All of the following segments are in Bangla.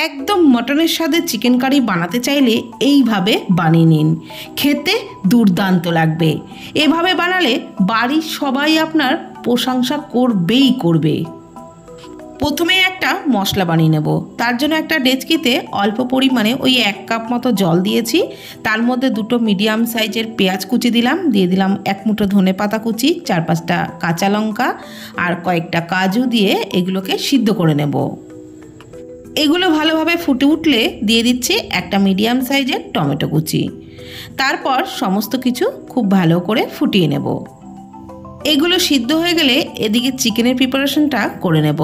একদম মটনের স্বাদে চিকেন কারি বানাতে চাইলে এইভাবে বানিয়ে নিন, খেতে দুর্দান্ত লাগবে। এভাবে বানালে বাড়ির সবাই আপনার প্রশংসা করবেই করবে। প্রথমে একটা মশলা বানিয়ে নেব। তার জন্য একটা ডেচকিতে অল্প পরিমাণে ওই 1 কাপ মতো জল দিয়েছি। তার মধ্যে 2টো মিডিয়াম সাইজের পেঁয়াজ কুচি দিলাম, দিয়ে দিলাম 1 মুঠো ধনেপাতা কুচি, 4-5টা কাঁচা লঙ্কা আর কয়েকটা কাজু দিয়ে এগুলোকে সিদ্ধ করে নেব। এগুলো ভালোভাবে ফুটে উঠলে দিয়ে দিচ্ছি একটা মিডিয়াম সাইজের টমেটো কুচি। তারপর সমস্ত কিছু খুব ভালো করে ফুটিয়ে নেব। এগুলো সিদ্ধ হয়ে গেলে এদিকে চিকেনের প্রিপারেশনটা করে নেব।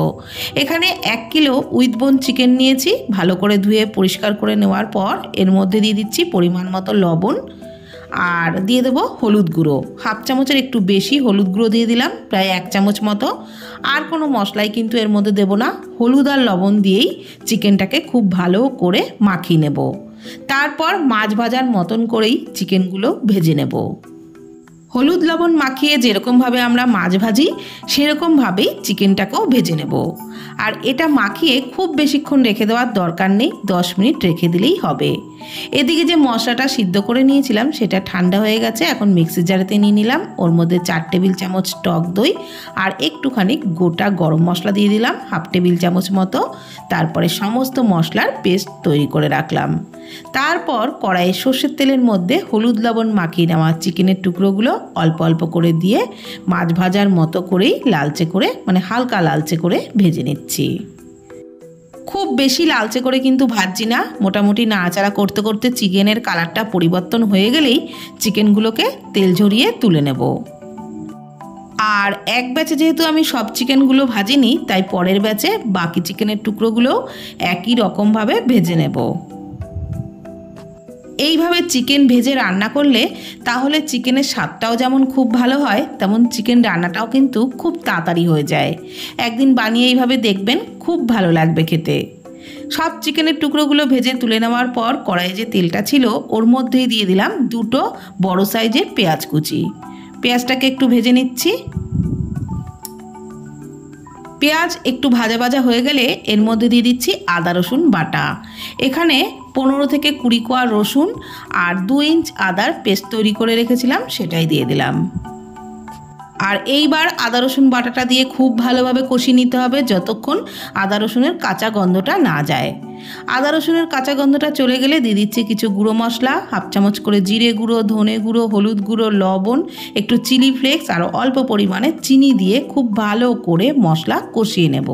এখানে 1 কিলো উইথ বোন চিকেন নিয়েছি। ভালো করে ধুয়ে পরিষ্কার করে নেওয়ার পর এর মধ্যে দিয়ে দিচ্ছি পরিমাণ মতো লবণ আর দিয়ে দেবো হলুদ গুঁড়ো। 1/2 চামচের একটু বেশি হলুদ গুঁড়ো দিয়ে দিলাম, প্রায় 1 চামচ মতো। আর কোনো মশলাই কিন্তু এর মধ্যে দেব না, হলুদ আর লবণ দিয়েই চিকেনটাকে খুব ভালো করে মাখিয়ে নেব। তারপর মাছ ভাজার মতন করেই চিকেনগুলো ভেজে নেব। হলুদ লবণ মাখিয়ে যেরকমভাবে আমরা মাছ ভাজি সেরকমভাবেই চিকেনটাকেও ভেজে নেব। আর এটা মাখিয়ে খুব বেশিক্ষণ রেখে দেওয়ার দরকার নেই, 10 মিনিট রেখে দিলেই হবে। এদিকে যে মশলাটা সিদ্ধ করে নিয়েছিলাম সেটা ঠান্ডা হয়ে গেছে। এখন মিক্সির জারেতে নিয়ে নিলাম, ওর মধ্যে 4 টেবিল চামচ টক দই আর একটুখানি গোটা গরম মশলা দিয়ে দিলাম 1/2 টেবিল চামচ মতো। তারপরে সমস্ত মশলার পেস্ট তৈরি করে রাখলাম। তারপর কড়াইয়ে সর্ষের তেলের মধ্যে হলুদ লবণ মাখিয়ে নেওয়া চিকেনের টুকরোগুলো অল্প অল্প করে দিয়ে মাছ ভাজার মতো করেই লালচে করে, মানে হালকা লালচে করে ভেজে নিচ্ছি। খুব বেশি লালচে করে কিন্তু ভাজছি না, মোটামুটি নাড়াচাড়া করতে করতে চিকেনের কালারটা পরিবর্তন হয়ে গেলেই চিকেনগুলোকে তেল ঝরিয়ে তুলে নেব। আর এক ব্যাচে যেহেতু আমি সব চিকেনগুলো ভাজিনি, তাই পরের ব্যাচে বাকি চিকেনের টুকরোগুলো একই রকমভাবে ভেজে নেব। এইভাবে চিকেন ভেজে রান্না করলে তাহলে চিকেনের স্বাদটাও যেমন খুব ভালো হয়, তেমন চিকেন রান্নাটাও কিন্তু খুব তাড়াতাড়ি হয়ে যায়। একদিন বানিয়ে এইভাবে দেখবেন, খুব ভালো লাগবে খেতে। সব চিকেনের টুকরোগুলো ভেজে তুলে নেওয়ার পর কড়াইয়ে যে তেলটা ছিল ওর মধ্যেই দিয়ে দিলাম 2টো বড় সাইজের পেঁয়াজ কুচি। পেঁয়াজটাকে একটু ভেজে নিচ্ছি। পেঁয়াজ একটু ভাজা ভাজা হয়ে গেলে এর মধ্যে দিয়ে দিচ্ছি আদা রসুন বাটা। এখানে 15 থেকে 20 কোয়া রসুন আর 2 ইঞ্চ আদার পেস্ট তৈরি করে রেখেছিলাম, সেটাই দিয়ে দিলাম। আর এইবার আদা রসুন বাটাটা দিয়ে খুব ভালোভাবে কষিয়ে নিতে হবে যতক্ষণ আদা রসুনের কাঁচা গন্ধটা না যায়। আদা রসুনের কাঁচা গন্ধটা চলে গেলে দিয়ে দিচ্ছি কিছু গুঁড়ো মশলা, 1/2 চামচ করে জিরে গুঁড়ো, ধনে গুঁড়ো, হলুদ গুঁড়ো, লবণ, একটু চিলি ফ্লেক্স আর অল্প পরিমাণে চিনি দিয়ে খুব ভালো করে মশলা কষিয়ে নেব।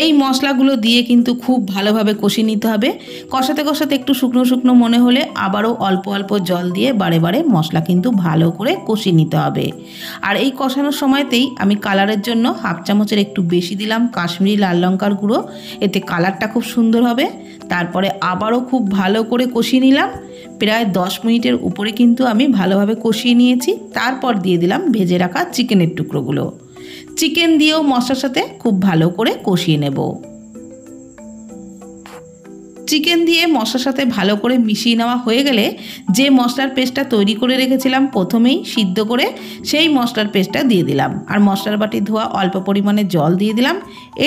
এই মশলাগুলো দিয়ে কিন্তু খুব ভালোভাবে কষিয়ে নিতে হবে। কষাতে কষাতে একটু শুকনো শুকনো মনে হলে আবারও অল্প অল্প জল দিয়ে বারে বারে মশলা কিন্তু ভালো করে কষিয়ে নিতে হবে। আর এই কষানোর সময়তেই আমি কালারের জন্য 1/2 চামচের একটু বেশি দিলাম কাশ্মীরি লাল লঙ্কার গুঁড়ো, এতে কালারটা খুব সুন্দর হবে। তারপরে আবারও খুব ভালো করে কষিয়ে নিলাম। প্রায় 10 মিনিটের উপরে কিন্তু আমি ভালোভাবে কষিয়ে নিয়েছি। তারপর দিয়ে দিলাম ভেজে রাখা চিকেনের টুকরোগুলো। চিকেন দিয়েও মশলার সাথে খুব ভালো করে কষিয়ে নেব। চিকেন দিয়ে মশলার সাথে ভালো করে মিশিয়ে নেওয়া হয়ে গেলে যে মশলার পেস্টটা তৈরি করে রেখেছিলাম প্রথমেই সিদ্ধ করে, সেই মশলার পেস্টটা দিয়ে দিলাম। আর মশলার বাটি ধোয়া অল্প পরিমাণে জল দিয়ে দিলাম।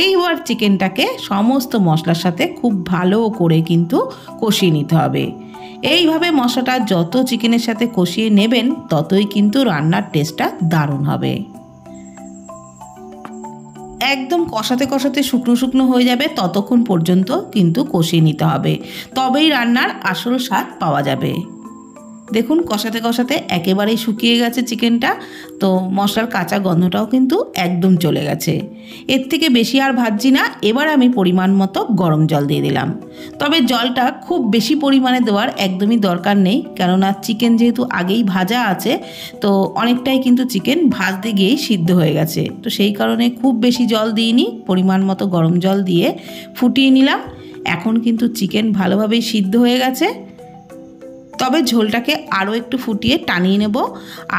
এইবার চিকেনটাকে সমস্ত মশলার সাথে খুব ভালো করে কিন্তু কষিয়ে নিতে হবে। এইভাবে মশলাটা যত চিকেনের সাথে কষিয়ে নেবেন ততই কিন্তু রান্নার টেস্টটা দারুণ হবে। একদম কষাতে কষাতে শুকনো শুকনো হয়ে যাবে ততক্ষণ পর্যন্ত কিন্তু কষিয়ে নিতে হবে, তবেই রান্নার আসল স্বাদ পাওয়া যাবে। দেখুন কষাতে কষাতে একেবারেই শুকিয়ে গেছে চিকেনটা, তো মশলার কাঁচা গন্ধটাও কিন্তু একদম চলে গেছে। এর থেকে বেশি আর ভাজছি না। এবার আমি পরিমাণ মতো গরম জল দিয়ে দিলাম। তবে জলটা খুব বেশি পরিমাণে দেওয়ার একদমই দরকার নেই, কেননা চিকেন যেহেতু আগেই ভাজা আছে তো অনেকটাই কিন্তু চিকেন ভাজতে গিয়েই সিদ্ধ হয়ে গেছে। তো সেই কারণে খুব বেশি জল দিইনি, পরিমাণ মতো গরম জল দিয়ে ফুটিয়ে নিলাম। এখন কিন্তু চিকেন ভালোভাবেই সিদ্ধ হয়ে গেছে। তবে ঝোলটাকে আরও একটু ফুটিয়ে টানিয়ে নেব।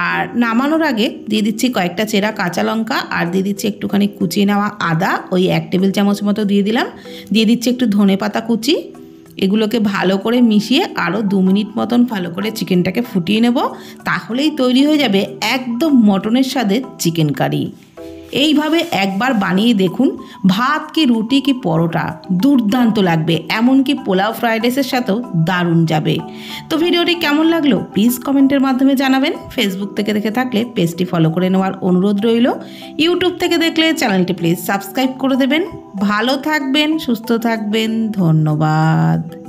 আর নামানোর আগে দিয়ে দিচ্ছি কয়েকটা চেরা কাঁচা লঙ্কা আর দিয়ে দিচ্ছি একটুখানি কুচিয়ে নেওয়া আদা, ওই 1 টেবিল চামচ মতো দিয়ে দিলাম। দিয়ে দিচ্ছি একটু ধনেপাতা কুচি। এগুলোকে ভালো করে মিশিয়ে আরও 2 মিনিট মতন ভালো করে চিকেনটাকে ফুটিয়ে নেব। তাহলেই তৈরি হয়ে যাবে একদম মটনের স্বাদের চিকেন কারি। এইভাবে একবার বানিয়ে দেখুন, ভাত কি রুটি কি পরোটা দুর্দান্ত লাগবে, এমনকি পোলাও ফ্রাইড রাইসের সাথেও দারুণ যাবে। তো ভিডিওটি কেমন লাগলো প্লিজ কমেন্টের মাধ্যমে জানাবেন। ফেসবুক থেকে দেখে থাকলে পেজটি ফলো করে নেওয়ার অনুরোধ রইল। ইউটিউব থেকে দেখলে চ্যানেলটি প্লিজ সাবস্ক্রাইব করে দেবেন। ভালো থাকবেন, সুস্থ থাকবেন, ধন্যবাদ।